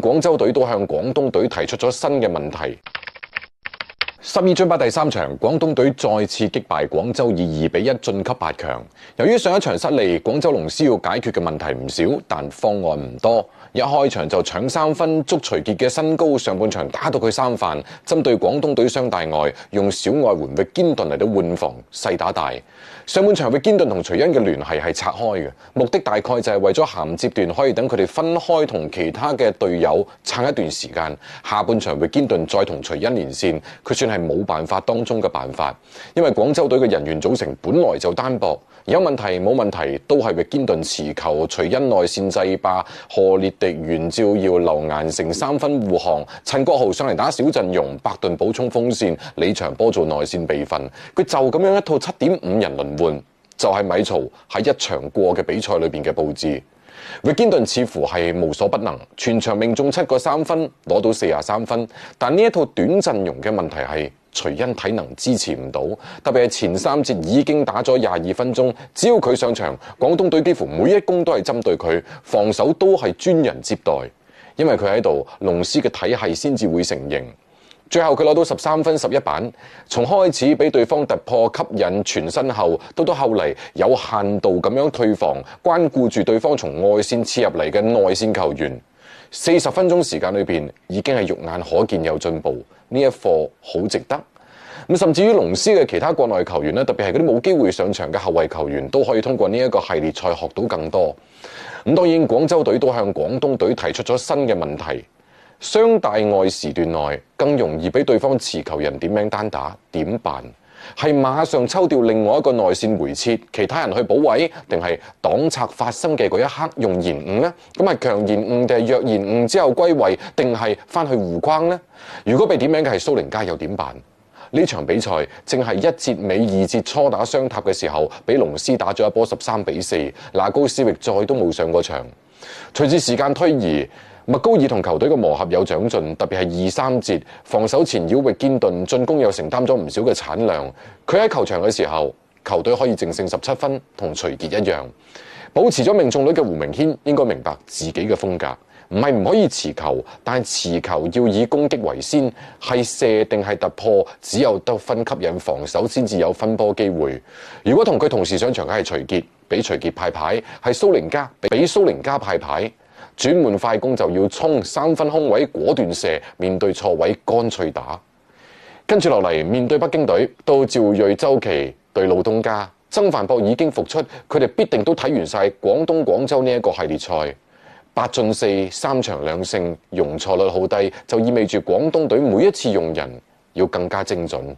廣州隊都向廣東隊提出咗新嘅問題。12進8第3場，廣東隊再次擊敗廣州，以2-1晉級8強。由於上一場失利，廣州龍獅要解決嘅問題唔少，但方案唔多。一開場就搶3分，捉徐傑嘅身高，上半場打到佢三犯。針對廣東隊雙大外，用小外援域堅頓嚟到換防，細打大。上半場域堅頓同徐恩嘅聯繫係拆開嘅，目的大概就係為咗銜接段可以等佢哋分開同其他嘅隊友撐一段時間。下半場域堅頓再同徐恩連線，佢算係冇辦法當中嘅辦法，因為廣州隊嘅人員組成本來就單薄，有問題冇問題都係域堅頓持球，徐恩內線制霸，賀列迪、袁照耀、劉顏成3分護航，陳國豪上嚟打小陣容，白頓補充鋒線，李長波做內線備份，佢就咁樣一套7.5人輪換，就係米曹喺一場過嘅比賽裏邊嘅佈置。域堅頓似乎係無所不能，全場命中7個3分，攞到43分，但呢一套短陣容嘅問題係徐恩體能支持唔到，特別係前3節已經打咗22分鐘，只要佢上場，廣東隊幾乎每一攻都係針對佢，防守都係專人接待，因為佢喺度，龍獅嘅體系先至會成形。最後佢攞到13分11板，從開始俾對方突破吸引傳身後，到後嚟有限度咁樣退防，關顧住對方從外線切入嚟嘅內線球員。40分鐘時間裏邊已經係肉眼可見有進步，呢一課好值得。甚至於龍獅嘅其他國內球員咧，特別係嗰啲冇機會上場嘅後衛球員，都可以通過呢一個系列賽學到更多。當然廣州隊都向廣東隊提出咗新嘅問題。雙大外時段內更容易俾對方持球人點名單打，點辦？係馬上抽調另外一個內線回撤，其他人去補位，定係擋拆發生嘅嗰一刻用延誤呢？咁係強延誤定係弱延誤之後歸位，定係翻去護框呢？如果被點名嘅係蘇寧加又點辦？呢場比賽正係1節尾2節初打雙塔嘅時候，俾龍獅打咗一波13-4，拿高斯域再都冇上過場。隨住時間推移，麥高爾同球隊嘅磨合有長進，特別係2、3節防守纏繞域堅頓，進攻又承擔咗唔少嘅產量。佢喺球場嘅時候，球隊可以淨勝17分，同徐傑一樣。保持咗命中率嘅胡明軒應該明白自己嘅風格，唔係唔可以持球，但係持球要以攻擊為先，係射定係突破，只有得分吸引防守先至有分波機會。如果同佢同時上場嘅係徐傑，俾徐傑派牌；係蘇寧加，俾蘇寧加派牌。轉換快攻就要衝3分空位果斷射，面對錯位乾脆打。跟住落嚟面對北京隊，到趙睿、周琦對老東家，曾凡博已經復出，佢哋必定都睇完晒廣東廣州呢一個系列賽。8-4 3場2勝，容錯率好低，就意味住廣東隊每一次用人要更加精準。